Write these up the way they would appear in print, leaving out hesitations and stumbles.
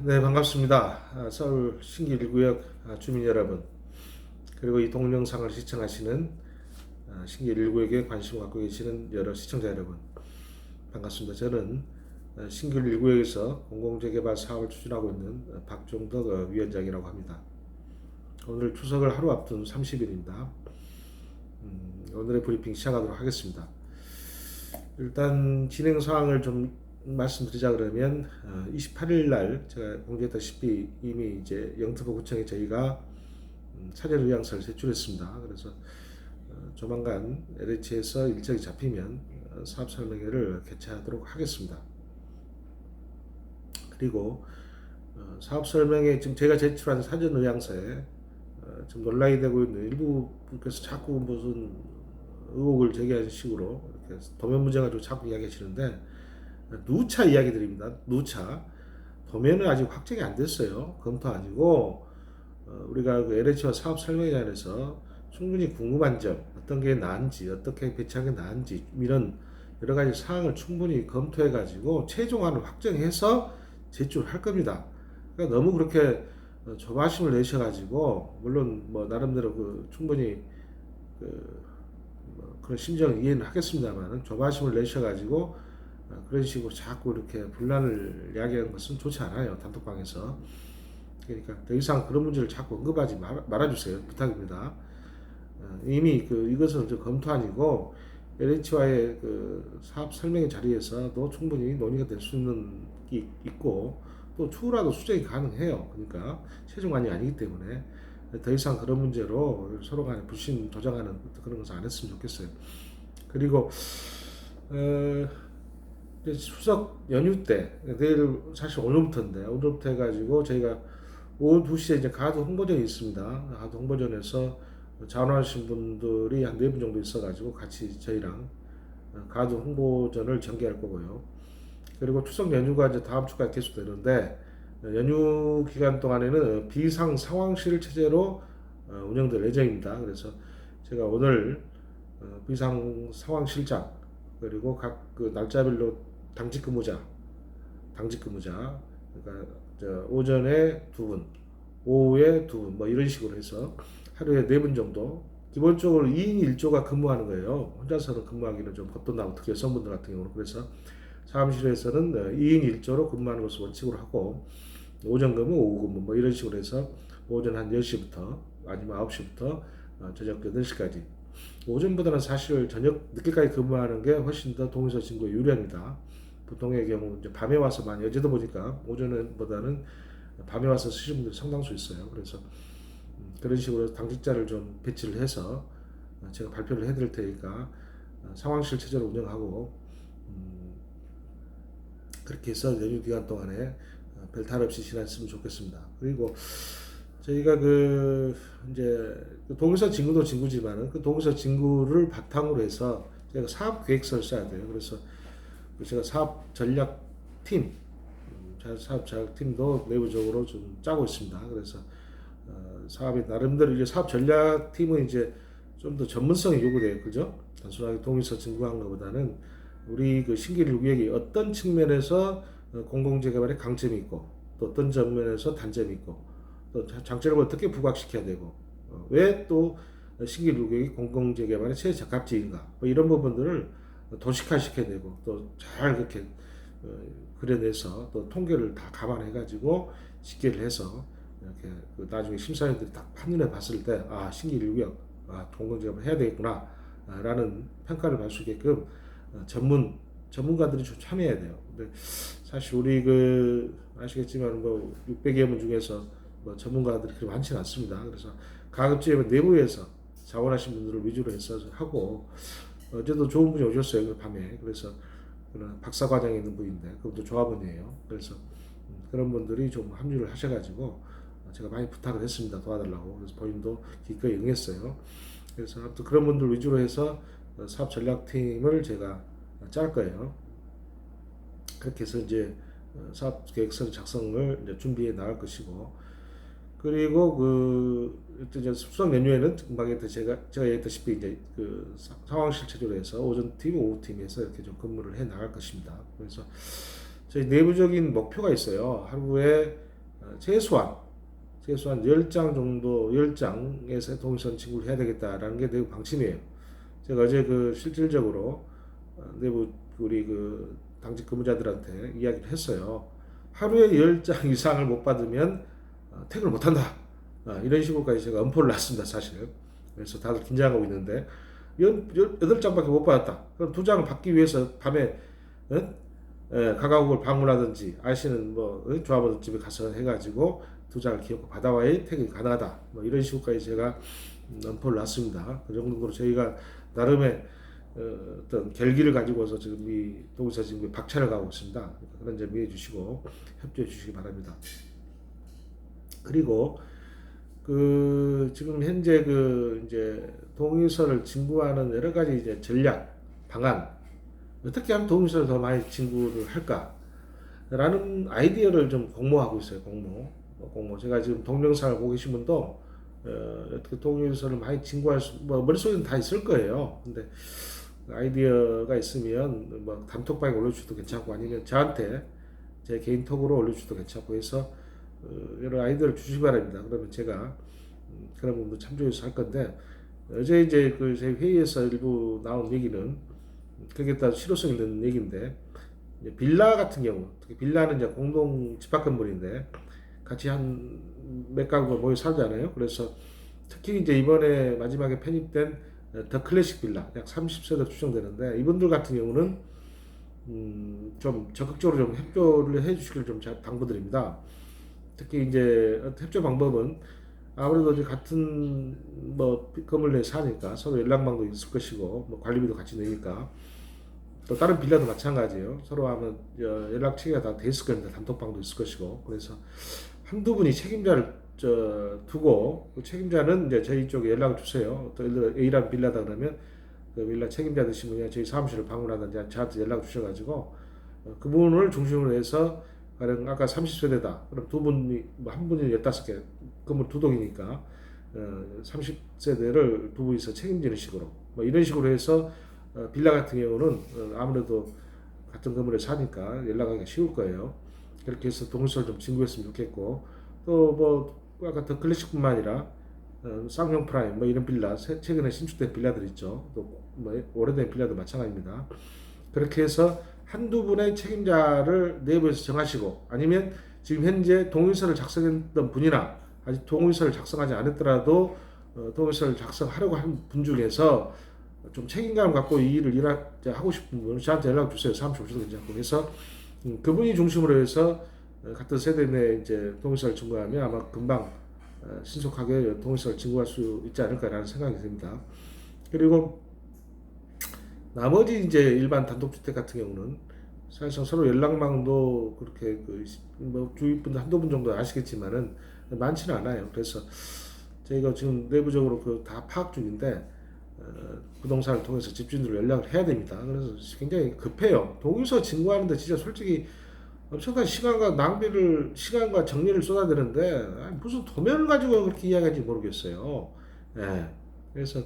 네, 반갑습니다. 서울 신길 1구역 주민 여러분, 그리고 이 동영상을 시청하시는 신길 1구역에 관심 갖고 계시는 여러 시청자 여러분, 반갑습니다. 저는 신길 1구역에서 공공재개발 사업을 추진하고 있는 박종덕 위원장이라고 합니다. 오늘 추석을 하루 앞둔 30일입니다. 오늘의 브리핑 시작하도록 하겠습니다. 일단 진행 사항을 좀 말씀드리자 그러면 28일 날 제가 공지했다시피 이미 이제 영등포 구청에 저희가 사전 의향서를 제출했습니다. 그래서 조만간 LH에서 일정이 잡히면 사업 설명회를 개최하도록 하겠습니다. 그리고 사업 설명회 지금 제가 제출한 사전 의향서에 좀 논란이 되고 있는 일부 분께서 자꾸 무슨 의혹을 제기하는 식으로 이렇게 도면 문제 가지고 자꾸 이야기하시는데, 누차 이야기드립니다. 누차 도면은 아직 확정이 안 됐어요. 검토 아니고 우리가 그 LH와 사업 설명회에서 충분히 궁금한 점, 어떤 게 나은지, 어떻게 배치하는 게 나은지 이런 여러 가지 사항을 충분히 검토해 가지고 최종안을 확정해서 제출할 겁니다. 그러니까 너무 그렇게 조바심을 내셔가지고, 물론 뭐 나름대로 그 충분히 그런 심정을 이해는 하겠습니다만, 조바심을 내셔가지고 그런 식으로 자꾸 이렇게 분란을 야기하는 것은 좋지 않아요. 단톡방에서. 그러니까 더 이상 그런 문제를 자꾸 언급하지 말아주세요. 부탁입니다. 이미 이것은 검토 아니고 LH와의 사업 설명의 자리에서도 충분히 논의가 될 수 있는 게 있고, 또 추후라도 수정이 가능해요. 그러니까 최종안이 아니기 때문에 더 이상 그런 문제로 서로 간에 불신 도장하는 그런 것을 안 했으면 좋겠어요. 그리고 추석 연휴 때, 내일 사실 오늘부터인데, 오늘부터 해가지고 저희가 오후 2시에 이제 가드 홍보전이 있습니다. 가드 홍보전에서 자원하신 분들이 한 4분 정도 있어가지고 같이 저희랑 가드 홍보전을 전개할 거고요. 그리고 추석 연휴가 이제 다음 주까지 계속되는데, 연휴 기간 동안에는 비상 상황실 체제로 운영될 예정입니다. 그래서 제가 오늘 비상 상황실장, 그리고 각 날짜별로 당직 근무자, 그러니까 오전에 2분, 오후에 2분, 뭐 이런 식으로 해서 하루에 4분 정도, 기본적으로 2인 1조가 근무하는 거예요. 혼자서는 근무하기는 좀 겁돈다고, 특히 여성분들 같은 경우는. 그래서 사무실에서는 2인 1조로 근무하는 것을 원칙으로 하고, 오전 근무, 오후 근무 뭐 이런 식으로 해서 오전 한 10시부터 아니면 9시부터 저녁 8시까지. 오전보다는 사실 저녁 늦게까지 근무하는 게 훨씬 더 동의서 진구에 유리합니다. 보통의 경우 이제 밤에 와서 많이, 어제도 보니까 오전보다는 밤에 와서 쓰시는 분들이 상당수 있어요. 그래서 그런 식으로 당직자를 좀 배치를 해서 제가 발표를 해드릴 테니까 상황실 체제로 운영하고, 그렇게 해서 연휴 기간 동안에 별탈 없이 지냈으면 좋겠습니다. 그리고 저희가 이제 동의서 진구도 진구지만은 그 동의서 진구를 바탕으로 해서 제가 사업 계획서를 써야 돼요. 그래서 제가 사업 전략팀도 내부적으로 좀 짜고 있습니다. 그래서 사업이 나름대로 이제 사업 전략팀은 이제 좀 더 전문성이 요구돼요. 그죠? 단순하게 동의서 진구한 것보다는 우리 신길 1구역이 어떤 측면에서 공공재개발의 강점이 있고, 또 어떤 측면에서 단점이 있고, 또 장점을 어떻게 부각시켜야 되고, 왜 또 신길 1구역이 공공재개발의 최적합지인가, 뭐 이런 부분들을 도식화시켜야 되고, 또 잘 그렇게 그려내서 또 통계를 다 감안해가지고 집계를 해서 이렇게 나중에 심사위원들이 딱 한눈에 봤을 때, 신길 1구역 공공재개발 해야 되겠구나 라는 평가를 받을 수 있게끔 전문가들이 좀 참여해야 돼요. 근데 사실 우리 아시겠지만 600여 명 중에서 전문가들이 그렇게 많지는 않습니다. 그래서 가급적이면 내부에서 자원하신 분들을 위주로 해서 하고, 어제도 좋은 분이 오셨어요. 밤에. 그래서 박사과정에 있는 분인데 그분도 조합원이에요. 그래서 그런 분들이 좀 합류를 하셔가지고 제가 많이 부탁을 했습니다. 도와달라고. 그래서 본인도 기꺼이 응했어요. 그래서 아무튼 그런 분들 위주로 해서 사업 전략팀을 제가 짤 거예요. 그렇게 해서 이제 사업 계획서 작성을 이제 준비해 나갈 것이고, 그리고 이제 수석 연휴에는 금방 제가 얘기했다시피 이제 상황실 체제로 해서 오전 팀, 오후 팀에서 이렇게 근무를 해 나갈 것입니다. 그래서 저희 내부적인 목표가 있어요. 하루에 최소한 10장 정도 10장에서 동일선 친구를 해야 되겠다라는 게 내부 방침이에요. 제가 어제 그 실질적으로 내부 우리 그 당직 근무자들한테 이야기를 했어요. 하루에 10장 이상을 못 받으면 퇴근을 못 한다. 이런 식으로까지 제가 엄포를 놨습니다, 사실. 그래서 다들 긴장하고 있는데 8장밖에 못 받았다. 그럼 2장을 받기 위해서 밤에 가가옥을 방문하든지 아시는 뭐 조합원 집에 가서 해가지고 2장을 기업고 받아와야 퇴근이 가능하다. 뭐 이런 식으로까지 제가 엄포를 놨습니다. 그 정도로 저희가 나름의 어떤 결기를 가지고서 지금 이 동사 지금 박차를 가고 있습니다. 그런 점 이해해 주시고 협조해 주시기 바랍니다. 그리고 그 지금 현재 그 이제 동의서를 진구하는 여러 가지 이제 전략 방안, 어떻게 하면 동의서를 더 많이 진구를 할까라는 아이디어를 좀 공모하고 있어요. 공모. 제가 지금 동영상을 보고 계신 분도 어떻게 동의서를 많이 진구할 수, 뭐 머릿속에는 다 있을 거예요. 근데 아이디어가 있으면 뭐 단톡방에 올려주셔도 괜찮고 아니면 저한테 제 개인 톡으로 올려주셔도 괜찮고 해서 여러 아이디어를 주시기 바랍니다. 그러면 제가 그런 부분도 참조해서 할 건데, 어제 이제 그 저희 회의에서 일부 나온 얘기는 그게 다 실효성 있는 얘기인데, 빌라 같은 경우, 특히 빌라는 이제 공동 집합 건물인데 같이 한 몇 가구가 모여 살잖아요. 그래서 특히 이제 이번에 마지막에 편입된 더 클래식 빌라 약 30세대 추정되는데, 이분들 같은 경우는 좀 적극적으로 좀 협조를 해주시길 좀 당부드립니다. 특히 이제 협조 방법은 아무래도 이제 같은 뭐 건물 내에 사니까 서로 연락망도 있을 것이고 뭐 관리비도 같이 내니까, 또 다른 빌라도 마찬가지예요. 서로 하면 연락 체계가 다 돼 있을 겁니다. 단톡방도 있을 것이고. 그래서 한두 분이 책임자를 두고, 그 책임자는 이제 저희 쪽에 연락을 주세요. 또 A라는 빌라다 그러면 그 빌라 책임자 되신 분이 저희 사무실을 방문하든지 저한테 연락을 주셔가지고 그분을 중심으로 해서, 가령 아까 30세대다. 그럼 두 분이, 뭐 한 분이 15개, 건물 두 동이니까 30세대를 두 분이서 책임지는 식으로, 뭐 이런 식으로 해서 빌라 같은 경우는 아무래도 같은 건물에 사니까 연락하기가 쉬울 거예요. 그렇게 해서 동일서를 좀 진구했으면 좋겠고, 또 뭐 아까 더 클래식뿐만 아니라 쌍용 프라임 뭐 이런 빌라, 최근에 신축된 빌라들 있죠. 또 뭐 오래된 빌라도 마찬가지입니다. 그렇게 해서 한두 분의 책임자를 내부에서 정하시고, 아니면 지금 현재 동의서를 작성했던 분이나 아직 동의서를 작성하지 않았더라도 동의서를 작성하려고 하는 분 중에서 좀 책임감을 갖고 이 일을 하고 싶은 분은 저한테 연락 주세요. 사무실 오셔도 괜찮고. 그래서 그분이 중심으로 해서 같은 세대 내 이제 동의서를 증거하면 아마 금방 신속하게 동의서를 증거할 수 있지 않을까라는 생각이 듭니다. 그리고 나머지 이제 일반 단독주택 같은 경우는 사실상 서로 연락망도 그렇게 뭐 주위 분들 한두 분 정도 아시겠지만은 많지는 않아요. 그래서 저희가 지금 내부적으로 그 다 파악 중인데 부동산을 통해서 집주인들로 연락을 해야 됩니다. 그래서 굉장히 급해요. 동의서 증거하는데 진짜 솔직히 엄청난 시간과 정리를 쏟아내는데 무슨 도면을 가지고 그렇게 이야기하는지 모르겠어요. 예. 그래서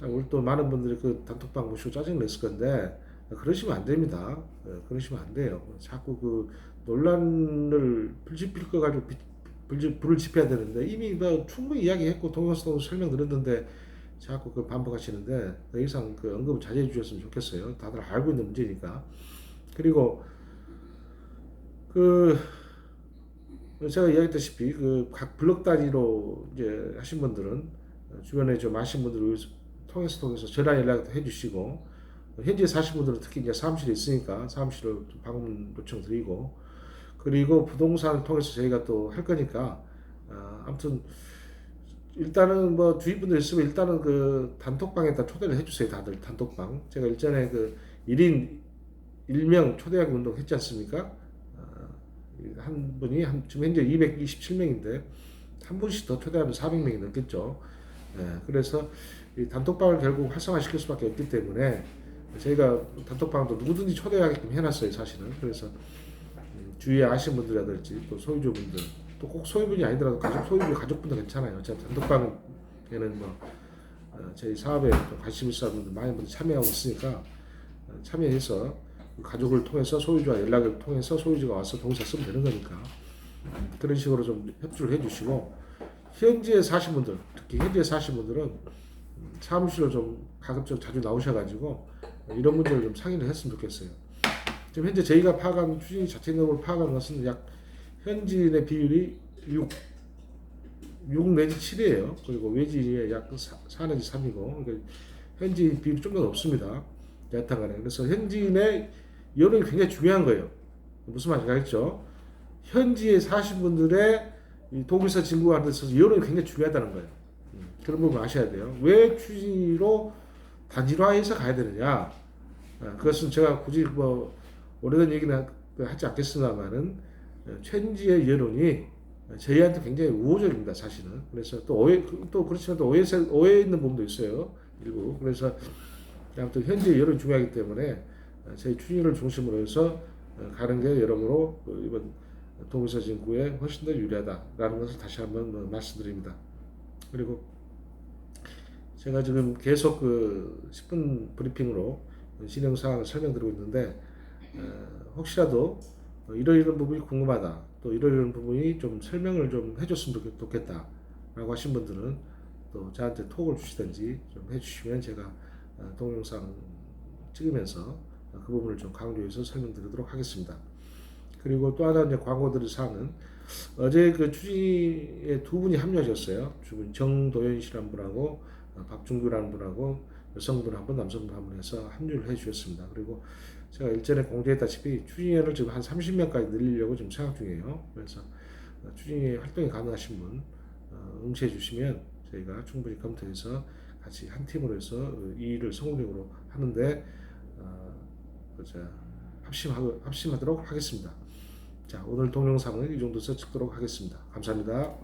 우리 또 많은 분들이 그 단톡방 보시고 짜증 냈을 건데 그러시면 안 됩니다. 그러시면 안 돼요. 자꾸 그 논란을 불지필 거 가지고 불을 지펴야 되는데, 이미 뭐 충분히 이야기했고 동영상도 설명드렸는데 자꾸 그 반복하시는데 더 이상 그 언급을 자제해 주셨으면 좋겠어요. 다들 알고 있는 문제니까. 그리고 그 제가 이야기했다시피 그 각 블록 단위로 이제 하신 분들은 주변에 좀 아신 분들을 통해서 전화 연락도 해주시고, 현재 사신 분들은 특히 이제 사무실에 있으니까 사무실을 방문 요청 드리고, 그리고 부동산을 통해서 저희가 또 할 거니까 아무튼 일단은 뭐 주위 분들 있으면 일단은 그 단톡방에다 초대를 해주세요. 다들 단톡방. 제가 일전에 그 1인 1명 초대하기 운동 했지 않습니까? 한 분이 지금 현재 227명인데 한 분씩 더 초대하면 400명이 넘겠죠. 그래서 이 단톡방을 결국 활성화시킬 수밖에 없기 때문에 저희가 단톡방도 누구든지 초대하게끔 해놨어요, 사실은. 그래서 주위에 아시는 분들이라든지 또 소유주분들, 또 꼭 소유분이 아니더라도 가족분들 괜찮아요. 어차피 단톡방에는 뭐 저희 사업에 좀 관심 있어 분들 많은 분들 참여하고 있으니까 참여해서 가족을 통해서 소유주와 연락을 통해서 소유주가 와서 동의서 쓰면 되는 거니까 그런 식으로 좀 협조를 해주시고 현지에 사신 분들, 특히 현지에 사신 분들은 사무실로 좀 가급적 자주 나오셔가지고 이런 문제를 좀 상의를 했으면 좋겠어요. 지금 현재 저희가 파악한 추진이 자체 능력을 파악한 것은 약 현지인의 비율이 6 내지 7이에요. 그리고 외지인이 약 4 내지 3이고 그러니까 현지인 비율이 좀 더 높습니다. 여하튼간에 그래서 현지인의 여론이 굉장히 중요한 거예요. 무슨 말인지 알겠죠? 현지에 사신 분들의 이 독일서 진구하는 데 있어서 여론이 굉장히 중요하다는 거예요. 그런 부분 아셔야 돼요. 왜 추진으로 단일화해서 가야 되느냐? 그것은 제가 굳이 뭐 오래된 얘기는 하지 않겠습니다만은 현지의 여론이 저희한테 굉장히 우호적입니다, 사실은. 그래서 또 또 그렇지만 또 오해 있는 부분도 있어요, 일부. 그래서 아무튼 현재 여론이 중요하기 때문에 저희 추진을 중심으로 해서 가는 게 여러모로 이번 동의서 진구에 훨씬 더 유리하다라는 것을 다시 한번 말씀드립니다. 그리고 제가 지금 계속 10분 브리핑으로 진행 사항을 설명드리고 있는데 혹시라도 이런 부분이 궁금하다, 또 이런 부분이 좀 설명을 좀 해줬으면 좋겠다라고 하신 분들은 또 저한테 톡을 주시든지 좀 해주시면 제가 동영상 찍으면서 그 부분을 좀 강조해서 설명드리도록 하겠습니다. 그리고 또 하나 이제 광고드릴 사항은 어제 그 추진에 두 분이 합류하셨어요. 정도현 씨라는 분하고 박준규라는 분하고 여성분 한 분, 남성분 한 분 해서 합류를 해주셨습니다. 그리고 제가 일전에 공지했다시피 추진위원을 지금 한 30명까지 늘리려고 지금 생각 중이에요. 그래서 추진위 활동이 가능하신 분 응시해 주시면 저희가 충분히 검토해서 같이 한 팀으로 해서 이 일을 성공적으로 하는데 합심하도록 하겠습니다. 자, 오늘 동영상은 이 정도에서 찍도록 하겠습니다. 감사합니다.